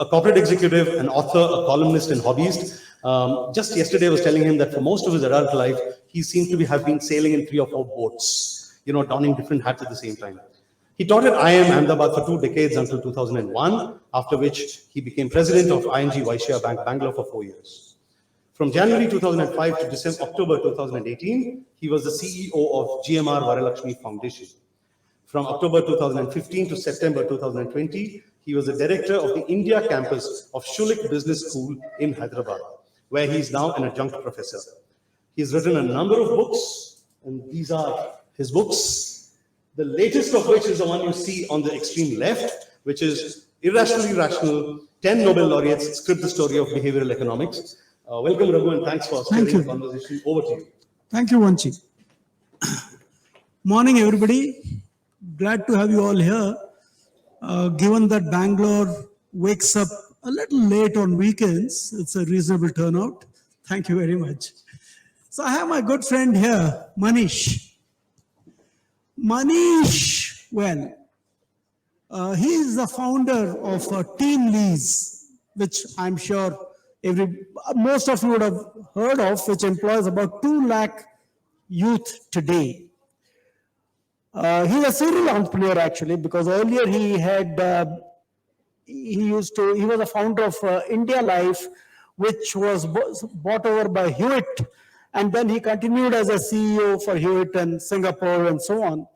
a corporate executive, an author, a columnist, and hobbyist. Just yesterday, I was telling him that for most of his adult life, he seems to have been sailing in 3 or 4 boats, donning different hats at the same time. He taught at IIM Ahmedabad for 2 decades until 2001, after which he became president of ING Vaishya Bank, Bangalore for 4 years. From January 2005 to October 2018, he was the CEO of GMR Varalakshmi Foundation. From October 2015 to September 2020, he was the director of the India campus of Schulich Business School in Hyderabad, where he is now an adjunct professor. He has written a number of books, and these are his books. The latest of which is the one you see on the extreme left, which is Irrationally Rational, 10 Nobel Laureates Script the Story of Behavioral Economics. Welcome, Raghu, and thanks for sharing the conversation. Over to you. Thank you, Vanchi. Morning, everybody. Glad to have you all here. Given that Bangalore wakes up a little late on weekends, it's a reasonable turnout. Thank you very much. So I have my good friend here, Manish. Manish, well, he is the founder of TeamLease, which I'm sure most of you would have heard of, which employs about 2 lakh youth today. He's a serial entrepreneur actually, because earlier he was a founder of India Life, which was bought over by Hewitt, and then he continued as a CEO for Hewitt and Singapore and so on.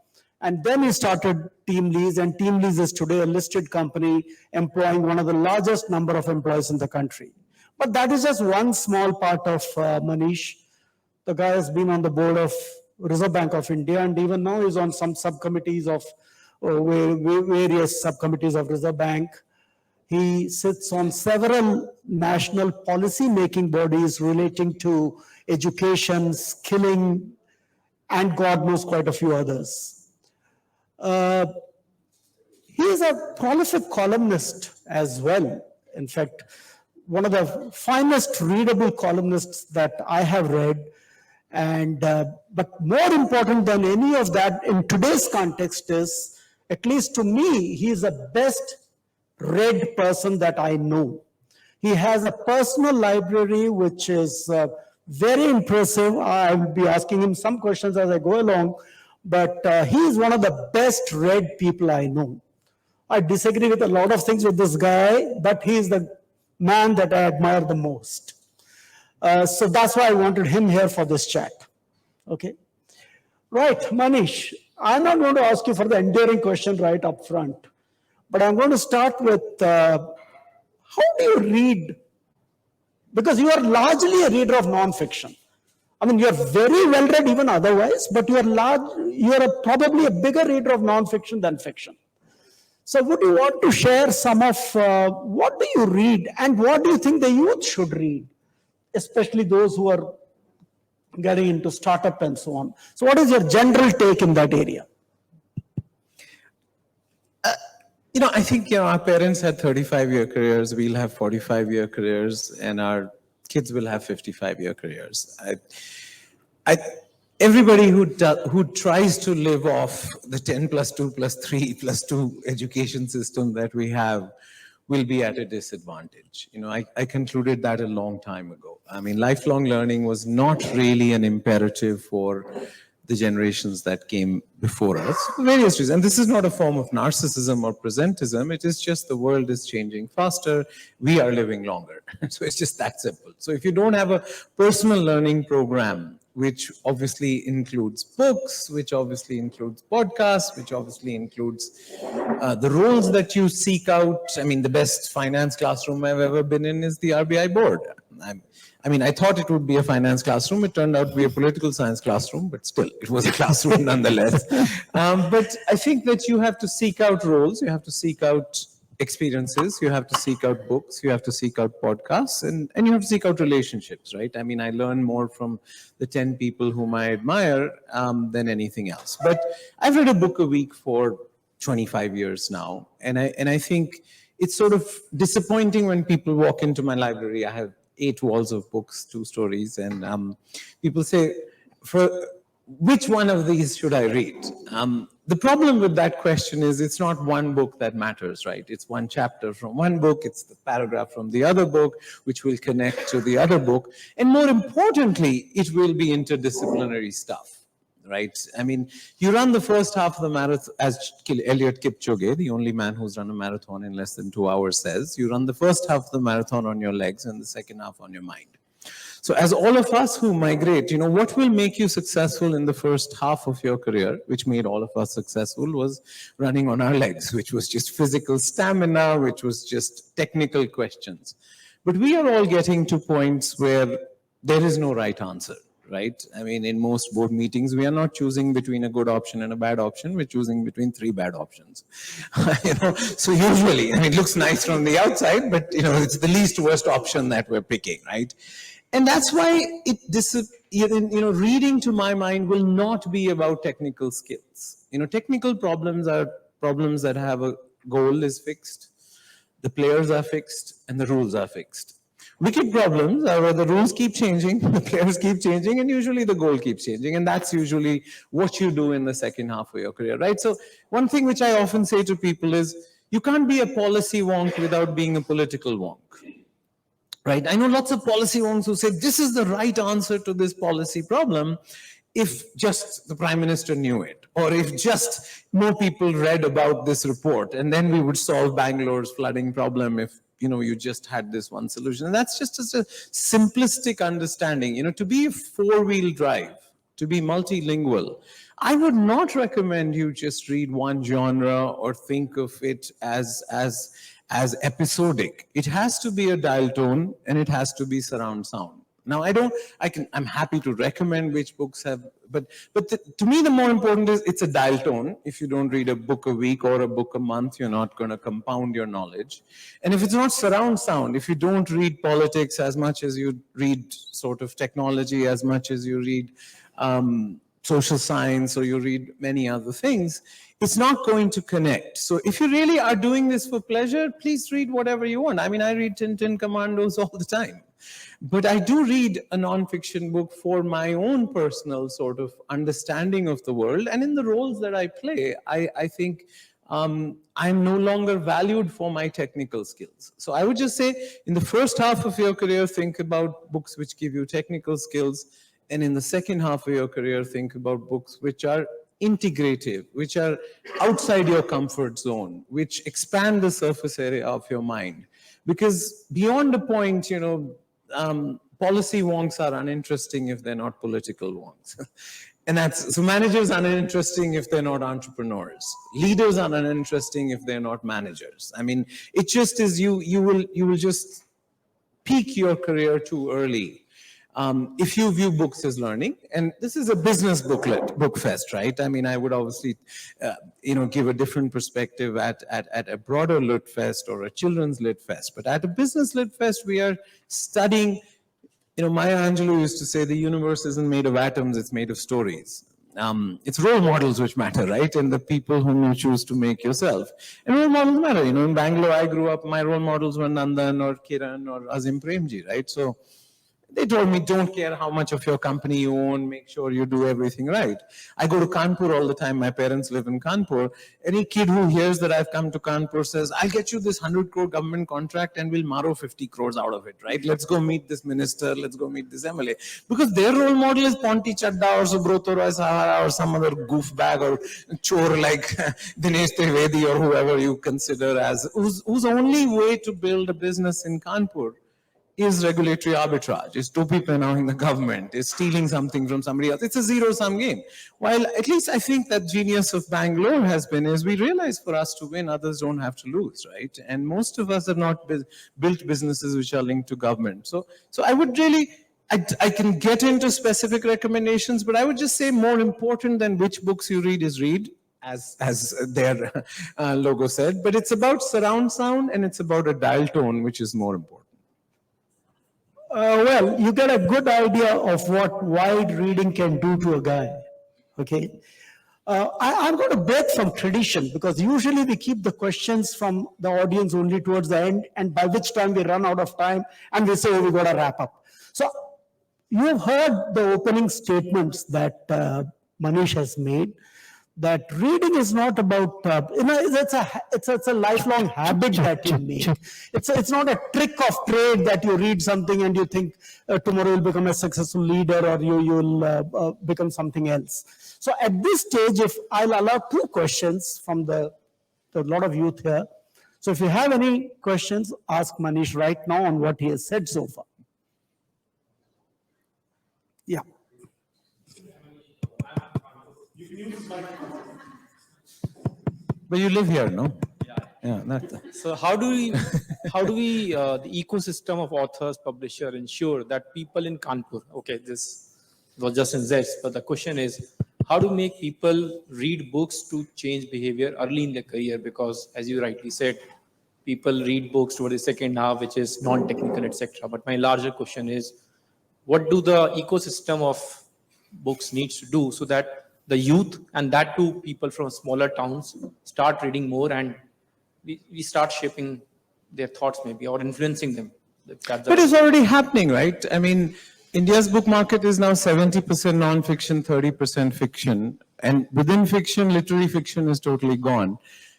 And then he started TeamLease, and TeamLease is today a listed company employing one of the largest number of employees in the country. But that is just one small part of Manish. The guy has been on the board of Reserve Bank of India, and even now he's on some subcommittees of various subcommittees of Reserve Bank. He sits on several national policy making bodies relating to education, skilling, and God knows quite a few others. He is a prolific columnist as well. In fact, one of the finest readable columnists that I have read. And but more important than any of that in today's context is, at least to me, he is the best read person that I know. He has a personal library which is very impressive. I will be asking him some questions as I go along, but he is one of the best read people I know. I disagree with a lot of things with this guy, but he is the man that I admire the most. So that's why I wanted him here for this chat. Okay. Right, Manish, I'm not going to ask you for the enduring question right up front, but I'm going to start with how do you read? Because you are largely a reader of non-fiction. I mean, you're very well read even otherwise, but you're probably a bigger reader of non-fiction than fiction. So would you want to share some of what do you read and what do you think the youth should read? Especially those who are getting into startup and so on. So what is your general take in that area? I think, our parents had 35-year careers, we'll have 45-year careers, and our kids will have 55-year careers. Everybody who tries to live off the 10 plus 2 plus 3 plus 2 education system that we have will be at a disadvantage. I concluded that a long time ago. I mean, lifelong learning was not really an imperative for the generations that came before us for various reasons. And this is not a form of narcissism or presentism. It is just the world is changing faster. We are living longer. So it's just that simple. So if you don't have a personal learning program, which obviously includes books, which obviously includes podcasts, which obviously includes the roles that you seek out. I mean, the best finance classroom I've ever been in is the RBI board. I thought it would be a finance classroom. It turned out to be a political science classroom, but still, it was a classroom nonetheless. But I think that you have to seek out roles, you have to seek out experiences, you have to seek out books, you have to seek out podcasts, and you have to seek out relationships, right? I mean, I learn more from the 10 people whom I admire than anything else. But I've read a book a week for 25 years now, and I think it's sort of disappointing when people walk into my library. I have 8 walls of books, 2 stories, and people say, for which one of these should I read? The problem with that question is it's not one book that matters, right? It's one chapter from one book, it's the paragraph from the other book, which will connect to the other book. And more importantly, it will be interdisciplinary stuff, right? I mean, you run the first half of the marathon, as Eliud Kipchoge, the only man who's run a marathon in less than 2 hours, says, you run the first half of the marathon on your legs and the second half on your mind. So as all of us who migrate, what will make you successful in the first half of your career, which made all of us successful, was running on our legs, which was just physical stamina, which was just technical questions. But we are all getting to points where there is no right answer, right? I mean, in most board meetings, we are not choosing between a good option and a bad option. We're choosing between 3 bad options. So usually, it looks nice from the outside, but it's the least worst option that we're picking, right? And that's why reading, to my mind, will not be about technical skills. Technical problems are problems that have a goal is fixed, the players are fixed, and the rules are fixed. Wicked problems are where the rules keep changing, the players keep changing, and usually the goal keeps changing. And that's usually what you do in the second half of your career, right? So one thing which I often say to people is, you can't be a policy wonk without being a political wonk. Right? I know lots of policy wonks who say this is the right answer to this policy problem if just the prime minister knew it, or if just more people read about this report, and then we would solve Bangalore's flooding problem if you just had this one solution. And that's just a simplistic understanding. To be a 4-wheel drive, to be multilingual, I would not recommend you just read one genre or think of it as episodic. It has to be a dial tone and it has to be surround sound. Now, I'm happy to recommend which books have, but to me, the more important is it's a dial tone. If you don't read a book a week or a book a month, you're not going to compound your knowledge. And if it's not surround sound, if you don't read politics as much as you read sort of technology, as much as you read social science, or you read many other things, it's not going to connect. So if you really are doing this for pleasure, please read whatever you want. I read Tintin Commandos all the time. But I do read a nonfiction book for my own personal sort of understanding of the world. And in the roles that I play, I think I'm no longer valued for my technical skills. So I would just say, in the first half of your career, think about books which give you technical skills. And in the second half of your career, think about books which are integrative, which are outside your comfort zone, which expand the surface area of your mind. Because beyond a point, policy wonks are uninteresting if they're not political wonks. And so managers are uninteresting if they're not entrepreneurs. Leaders are uninteresting if they're not managers. It just is you will just peak your career too early. If you view books as learning, and this is a business book fest, right? I would obviously, give a different perspective at a broader lit fest or a children's lit fest. But at a business lit fest, we are studying, Maya Angelou used to say the universe isn't made of atoms, it's made of stories. It's role models which matter, right? And the people whom you choose to make yourself. And role models matter. In Bangalore, I grew up, my role models were Nandan or Kiran or Azim Premji, right? So they told me, don't care how much of your company you own, make sure you do everything right. I go to Kanpur all the time. My parents live in Kanpur. Any kid who hears that I've come to Kanpur says, I'll get you this 100 crore government contract and we'll borrow 50 crores out of it, right? Let's go meet this minister. Let's go meet this MLA. Because their role model is Ponti Chadda or Subroto Roy Sahara or some other goof bag or chore like Dinesh Trivedi or whoever you consider as, whose only way to build a business in Kanpur is regulatory arbitrage, is topi penawing the government, is stealing something from somebody else. It's a zero-sum game. While at least I think that genius of Bangalore has been is we realize for us to win, others don't have to lose, right? And most of us have not built businesses which are linked to government. So I would really, I can get into specific recommendations, but I would just say more important than which books you read is read, as their logo said. But it's about surround sound and it's about a dial tone, which is more important. Well, you get a good idea of what wide reading can do to a guy, okay? I'm going to break from tradition because usually we keep the questions from the audience only towards the end, and by which time we run out of time and we say, oh, we got to wrap up. So you've heard the opening statements that Manish has made. that reading is not about, it's a lifelong habit that you make. It's not a trick of trade that you read something and you think tomorrow you'll become a successful leader or you'll become something else. So at this stage, if I'll allow two questions from a lot of youth here. So if you have any questions, ask Manish right now on what he has said so far. Yeah. But you live here, no? Yeah. So how do we, the ecosystem of authors, publisher ensure that people in Kanpur, okay, this was just in Zest, but the question is, how do we make people read books to change behavior early in their career? Because as you rightly said, people read books toward the second half, which is non-technical, etc. But my larger question is, what do the ecosystem of books needs to do so that the youth, and that too people from smaller towns, start reading more and we start shaping their thoughts maybe or influencing them? But it's already happening, right? I mean, India's book market is now 70% non-fiction, 30% fiction. And within fiction, literary fiction is totally gone.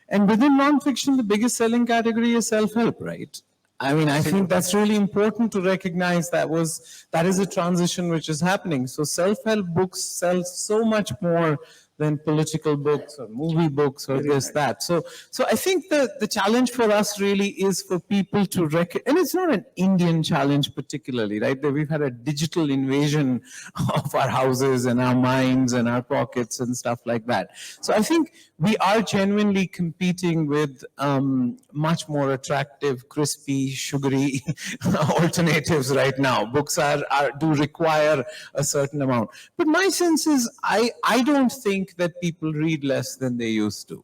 And within non-fiction, the biggest selling category is self-help, right? I mean, I think that's really important to recognize that is a transition which is happening. So self-help books sell so much more than political books or movie books or this, that. So I think the challenge for us really is for people to and it's not an Indian challenge particularly, right? We've had a digital invasion of our houses and our minds and our pockets and stuff like that. So I think we are genuinely competing with much more attractive, crispy, sugary alternatives right now. Books do require a certain amount. But my sense is I don't think that people read less than they used to.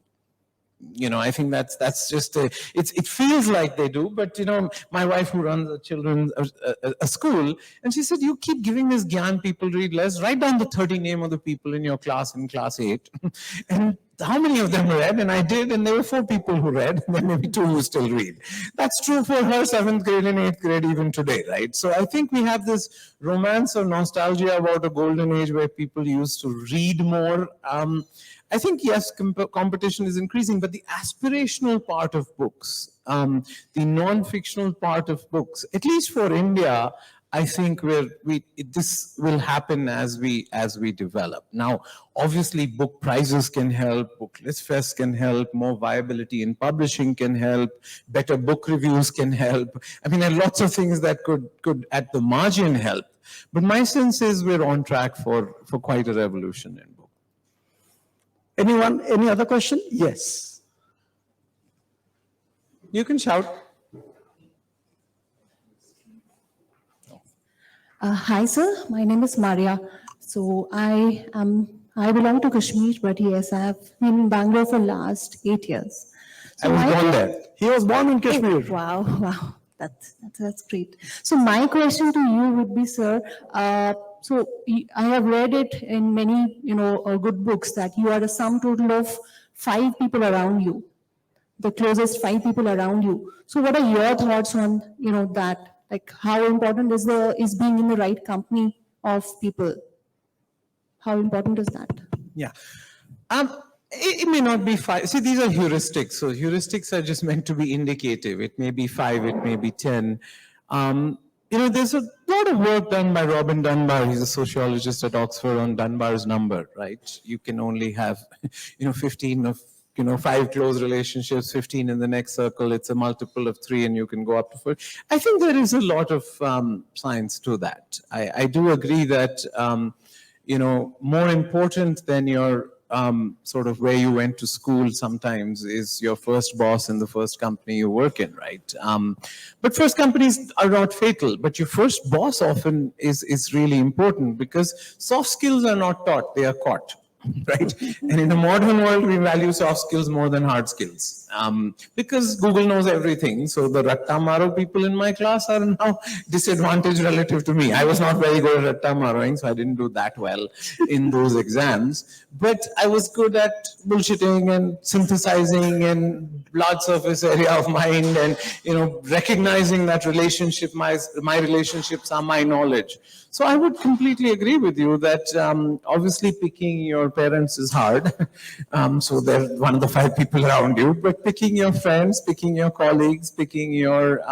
You know, I think that's just it feels like they do, but you know, my wife who runs a children's a school, and she said, you keep giving this gyan, people read less. Write down the 30 name of the people in your class in class 8 and how many of them read? And I did, and there were 4 people who read, and then maybe 2 who still read. That's true for her 7th grade and 8th grade even today, right? So I think we have this romance or nostalgia about a golden age where people used to read more. I think, yes, competition is increasing, but the aspirational part of books, the non-fictional part of books, at least for India, I think this will happen as we develop. Now, obviously, book prizes can help, book list fest can help, more viability in publishing can help, better book reviews can help. I mean, there are lots of things that could at the margin help. But my sense is we're on track for quite a revolution in book. Anyone? Any other question? Yes. You can shout. Hi, sir. My name is Maria. So I belong to Kashmir, but yes, I have been in Bangalore for last 8 years. So I was born there. He was born in Kashmir. Wow. That's great. So my question to you would be, sir, so I have read it in many, good books that you are the sum total of 5 people around you, the closest 5 people around you. So what are your thoughts on, that? Like how important is being in the right company of people? How important is that? Yeah. It may not be 5. See, these are heuristics. So heuristics are just meant to be indicative. It may be 5, it may be 10. There's a lot of work done by Robin Dunbar. He's a sociologist at Oxford on Dunbar's number, right? You can only have, 15 of 5 close relationships, 15 in the next circle. It's a multiple of 3 and you can go up to 4. I think there is a lot of science to that. I do agree that, more important than your sort of where you went to school sometimes is your first boss in the first company you work in, right? But first companies are not fatal, but your first boss often is really important because soft skills are not taught, they are caught. Right? And in the modern world, we value soft skills more than hard skills because Google knows everything. So the Ratta Maro people in my class are now disadvantaged relative to me. I was not very good at Ratta Maroing, so I didn't do that well in those exams. But I was good at bullshitting and synthesizing and large surface area of mind and, recognizing that my relationships are my knowledge. So I would completely agree with you that obviously picking your parents is hard. So they're one of the 5 people around you. But picking your friends, picking your colleagues, picking your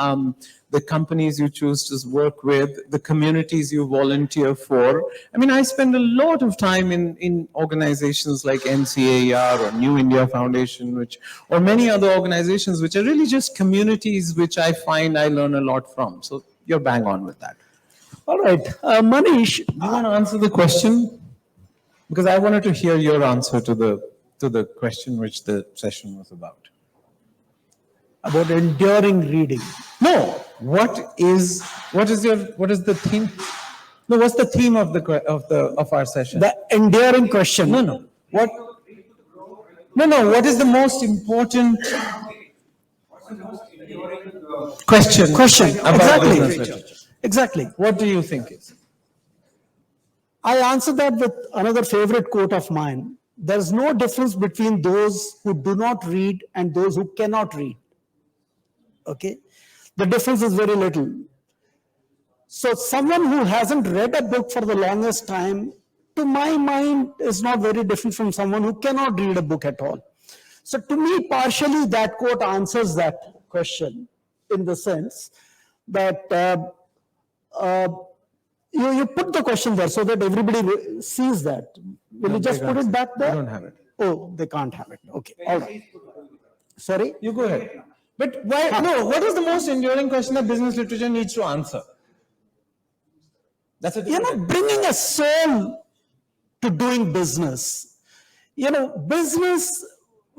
the companies you choose to work with, the communities you volunteer for. I mean, I spend a lot of time in organizations like NCAR or New India Foundation, or many other organizations, which are really just communities which I find I learn a lot from. So you're bang on with that. All right, Manish, Do you want to answer the question? Because I wanted to hear your answer to the question which the session was about. about enduring reading. No, what is the theme? No, what's the theme of our session? The enduring question. No. What? No. What is the most important question? About Exactly. business literature? Exactly. What do you think is? I answer that with another favorite quote of mine. There's no difference between those who do not read and those who cannot read. Okay? The difference is very little. So someone who hasn't read a book for the longest time, to my mind, is not very different from someone who cannot read a book at all. So to me, partially that quote answers that question in the sense that you put the question there so that everybody sees that. Will you just put it back there? I don't have it. Oh, they can't have it. Okay, all right. Sorry? You go ahead. But why? No. What is the most enduring question that business literature needs to answer? That's a Bringing a soul to doing business. Business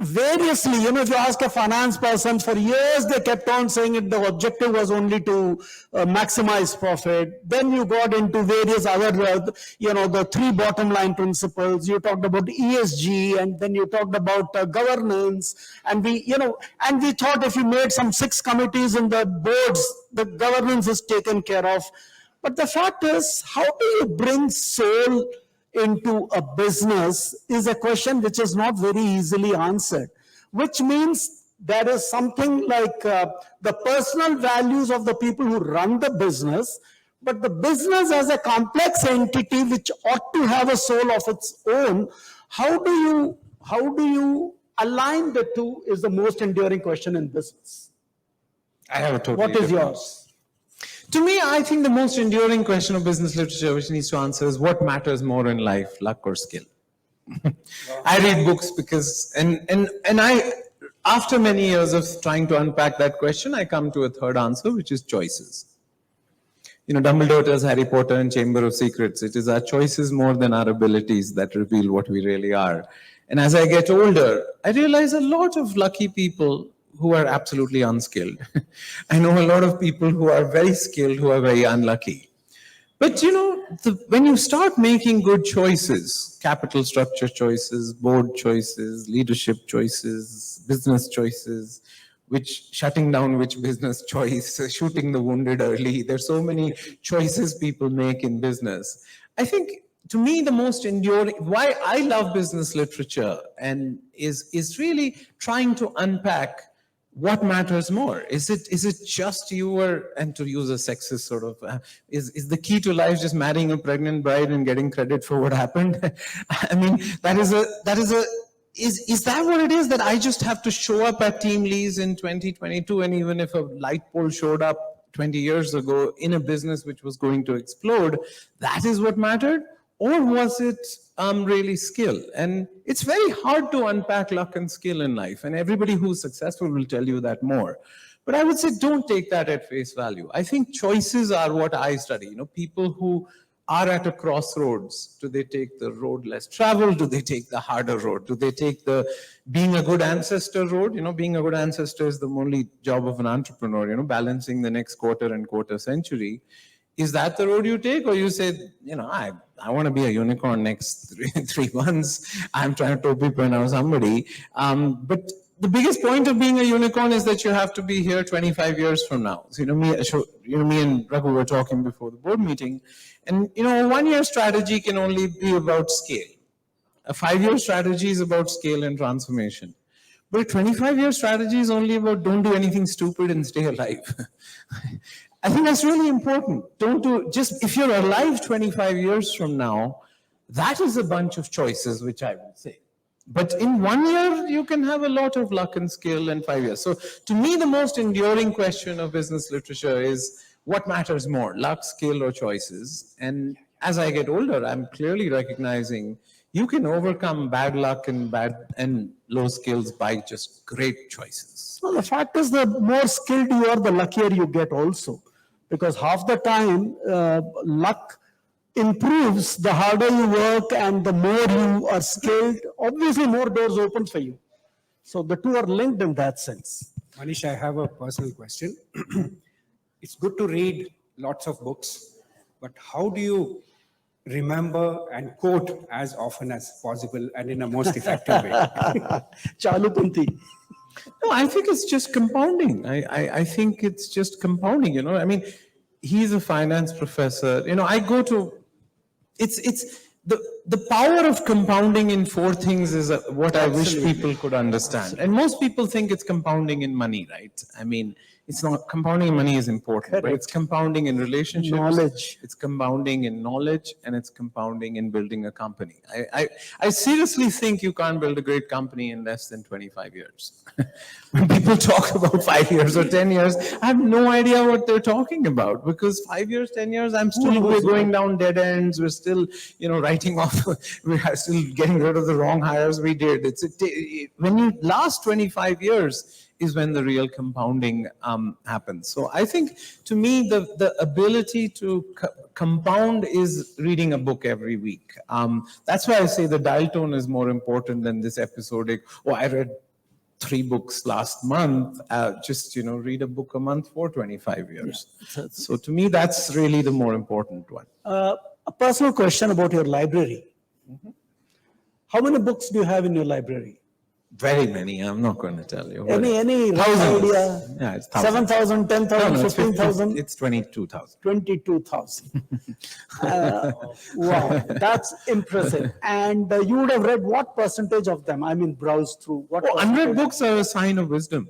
variously, if you ask a finance person, for years they kept on saying it, the objective was only to maximize profit. Then you got into various other, the 3 bottom line principles. You talked about ESG, and then you talked about governance. And we thought if you made some 6 committees in the boards, the governance is taken care of. But the fact is, how do you bring soul into a business is a question which is not very easily answered, which means there is something like the personal values of the people who run the business, but the business as a complex entity which ought to have a soul of its own. How do you align the two is the most enduring question in business. I have a totally What is different- yours? To me, I think the most enduring question of business literature which needs to answer is what matters more in life, luck or skill? I read books because, and I, after many years of trying to unpack that question, I come to a third answer, which is choices. Dumbledore tells Harry Potter in Chamber of Secrets, it is our choices more than our abilities that reveal what we really are. And as I get older, I realize a lot of lucky people who are absolutely unskilled. I know a lot of people who are very skilled, who are very unlucky. But when you start making good choices, capital structure choices, board choices, leadership choices, business choices, shutting down which business choice, shooting the wounded early, there's so many choices people make in business. I think to me, the most enduring, why I love business literature and is really trying to unpack what matters more? Is it just and to use a sexist sort of, is the key to life just marrying a pregnant bride and getting credit for what happened? I mean, is that what it is, that I just have to show up at TeamLease in 2022, and even if a light pole showed up 20 years ago in a business which was going to explode, that is what mattered? Or was it really skill? And it's very hard to unpack luck and skill in life. And everybody who's successful will tell you that more. But I would say don't take that at face value. I think choices are what I study. People who are at a crossroads. Do they take the road less traveled? Do they take the harder road? Do they take the being a good ancestor road? Being a good ancestor is the only job of an entrepreneur, balancing the next quarter and quarter century. Is that the road you take? Or you say, I want to be a unicorn next 3 months. I'm trying to tell people now somebody. But the biggest point of being a unicorn is that you have to be here 25 years from now. So, me and Raghu were talking before the board meeting. And, a 1-year strategy can only be about scale. A 5-year strategy is about scale and transformation. But a 25-year strategy is only about don't do anything stupid and stay alive. I think that's really important. Don't do, just if you're alive 25 years from now, That is a bunch of choices, which I would say. But in 1 year, you can have a lot of luck and skill in 5 years. So to me, the most enduring question of business literature is what matters more, luck, skill, or choices? And as I get older, I'm clearly recognizing you can overcome bad luck and low skills by just great choices. Well, the fact is, the more skilled you are, the luckier you get also. Because half the time, luck improves the harder you work and the more you are skilled. Obviously, more doors open for you. So the two are linked in that sense. Manish, I have a personal question. It's good to read lots of books, but how do you remember and quote as often as possible and in a most effective way? Chalupunti. No, I think it's just compounding. I think it's just compounding, you know. I mean, he's a finance professor. You know, I go to, it's the power of compounding in four things is what I wish people could understand. And most people think it's compounding in money, right? I mean, it's not, compounding in money is important, but it's compounding in relationships, Knowledge. it's compounding in knowledge, and it's compounding in building a company. I seriously think you can't build a great company in less than 25 years. When people talk about 5 years or 10 years, I have no idea what they're talking about, because 5 years, 10 years, we're going down dead ends. We're still, you know, writing off, we're still getting rid of the wrong hires we did. When you last 25 years, is when the real compounding happens. So I think, to me, the ability to compound is reading a book every week. That's why I say the dial tone is more important than this episodic, oh, I read 3 books last month. Just, you know, read a book a month for 25 years. Yeah. So to me, that's really the more important one. A personal question about your library. How many books do you have in your library? Very many. I'm not going to tell you. Any rough Thousands. idea? Yeah, it's thousands. 7,000, 10,000, No, 15,000? It's 22,000. 22,000. Wow, that's impressive. And you would have read what percentage of them? I mean, browse through. What 100 books are a sign of wisdom.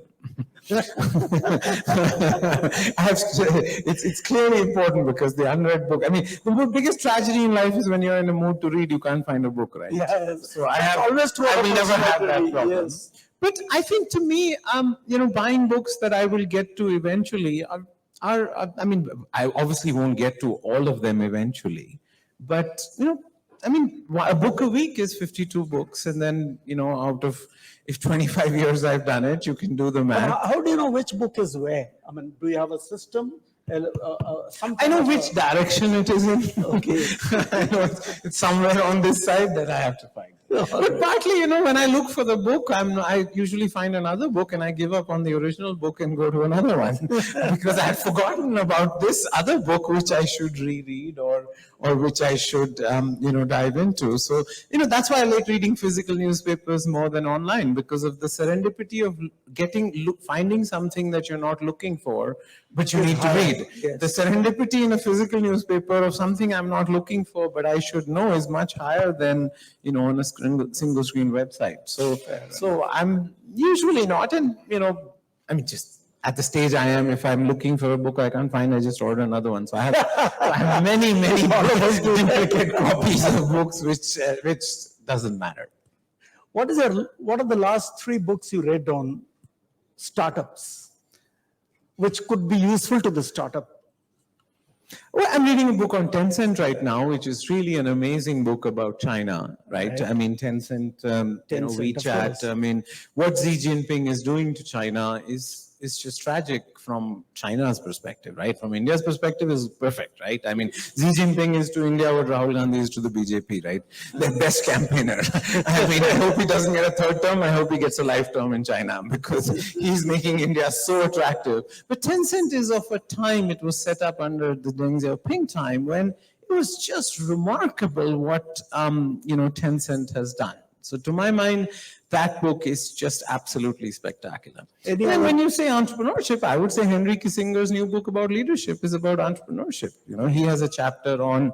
It's clearly important, because the unread book, I mean, the biggest tragedy in life is when you're in a mood to read, you can't find a book, right? Yes. So I will never have that problem. Yes. But I think, to me, you know, buying books that I will get to eventually are I mean, I obviously won't get to all of them eventually, but, you know, I mean, a book a week is 52 books, and then, you know, out of, if 25 years I've done it, you can do the math. How do you know which book is where? I mean, do you have a system? I know which direction it is in. Okay. I know it's somewhere on this side that I have to find. But partly, you know, when I look for the book, I usually find another book, and I give up on the original book and go to another one because I had forgotten about this other book which I should reread or which I should, you know, dive into. So, you know, that's why I like reading physical newspapers more than online, because of the serendipity of finding something that you're not looking for, but you need to read. Yes. The serendipity in a physical newspaper of something I'm not looking for, but I should know, is much higher than, you know, on a single screen website. So I'm usually not, and, you know, I mean, just at the stage I am, if I'm looking for a book I can't find, I just order another one. So I have many duplicate copies of books, which doesn't matter. What are the last 3 books you read on startups, which could be useful to the startup? Well, I'm reading a book on Tencent right now, which is really an amazing book about China, right? I mean, Tencent, you know, WeChat. I mean, what Xi Jinping is doing to China is just tragic from China's perspective, right? From India's perspective is perfect, right? I mean, Xi Jinping is to India what Rahul Gandhi is to the BJP, right? The best campaigner. I mean, I hope he doesn't get a 3rd term. I hope he gets a life term in China, because he's making India so attractive. But Tencent is of a time, it was set up under the Deng Xiaoping time, when it was just remarkable what, you know, Tencent has done. So to my mind, that book is just absolutely spectacular. And then when you say entrepreneurship, I would say Henry Kissinger's new book about leadership is about entrepreneurship. You know, he has a chapter on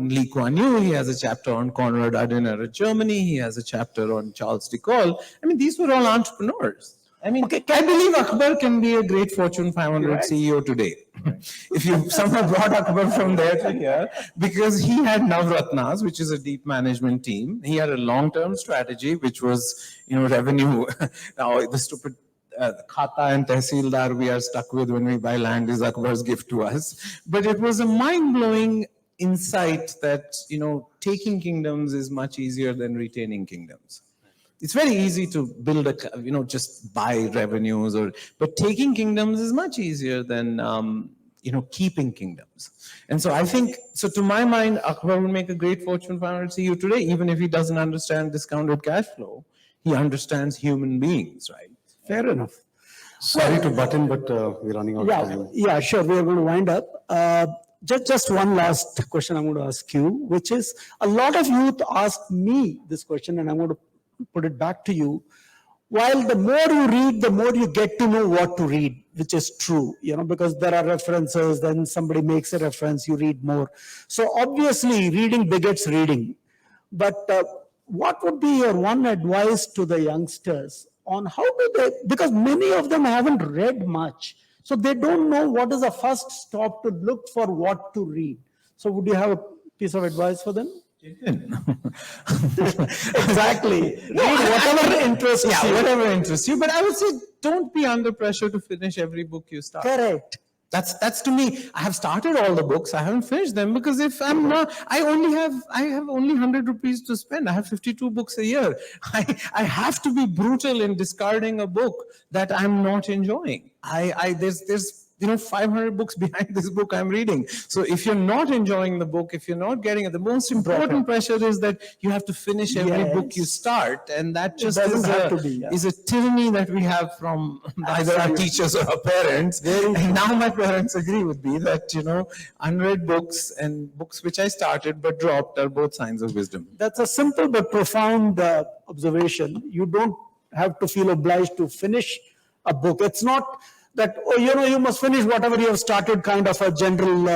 Lee Kuan Yew, he has a chapter on Konrad Adenauer at Germany, he has a chapter on Charles de Gaulle. I mean, these were all entrepreneurs. I mean, I believe Akbar can be a great Fortune 500 CEO today. If you somehow brought Akbar from there to here, because he had Navratnas, which is a deep management team. He had a long-term strategy, which was, revenue. Now, the stupid khata and tehsildar we are stuck with when we buy land is Akbar's gift to us. But it was a mind-blowing insight that, taking kingdoms is much easier than retaining kingdoms. It's very easy to build just buy revenues, but taking kingdoms is much easier than, keeping kingdoms. And so I think, so to my mind, Akbar will make a great Fortune 500 CEO today, even if he doesn't understand discounted cash flow, he understands human beings, right? Fair enough. Sorry to butt in, but we're running out of time. Yeah, sure. We are going to wind up. Just one last question I'm going to ask you, which is a lot of youth ask me this question, and I'm going to put it back to you. While the more you read, the more you get to know what to read, which is true, because there are references, then somebody makes a reference, you read more. So obviously, reading begets reading. But what would be your one advice to the youngsters on how do they, because many of them haven't read much, so they don't know what is the first stop to look for what to read. So would you have a piece of advice for them? Exactly. Read whatever interests you. Yeah, whatever interests you. But I would say don't be under pressure to finish every book you start. Correct. That's to me. I have started all the books. I haven't finished them because if I'm not, I have only 100 rupees to spend. I have 52 books a year. I have to be brutal in discarding a book that I'm not enjoying. There's 500 books behind this book I'm reading. So if you're not enjoying the book, if you're not getting it, the most important pressure is that you have to finish every book you start. And that just is a tyranny that we have from either our teachers or our parents. And now my parents agree with me that, unread books and books which I started but dropped are both signs of wisdom. That's a simple but profound observation. You don't have to feel obliged to finish a book. It's not that, you must finish whatever you have started, kind of a general,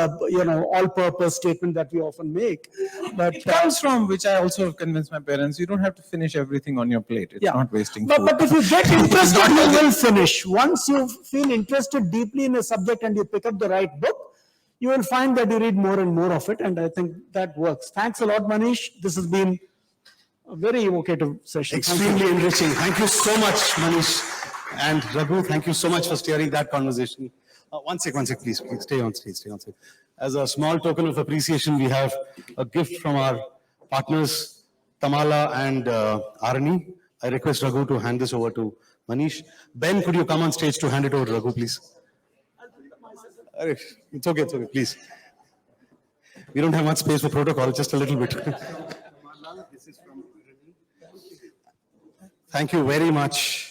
all-purpose statement that we often make. But it comes from, which I also have convinced my parents, you don't have to finish everything on your plate. It's not wasting food. But if you get interested, you will finish. Once you feel interested deeply in a subject and you pick up the right book, you will find that you read more and more of it. And I think that works. Thanks a lot, Manish. This has been a very evocative session. Extremely enriching. Thank you so much, Manish. And Raghu, thank you so much for steering that conversation. One sec, please. Stay on stage. As a small token of appreciation, we have a gift from our partners, Tamala and Arani. I request Raghu to hand this over to Manish. Ben, could you come on stage to hand it over to Raghu, please? It's okay, please. We don't have much space for protocol, just a little bit. Thank you very much.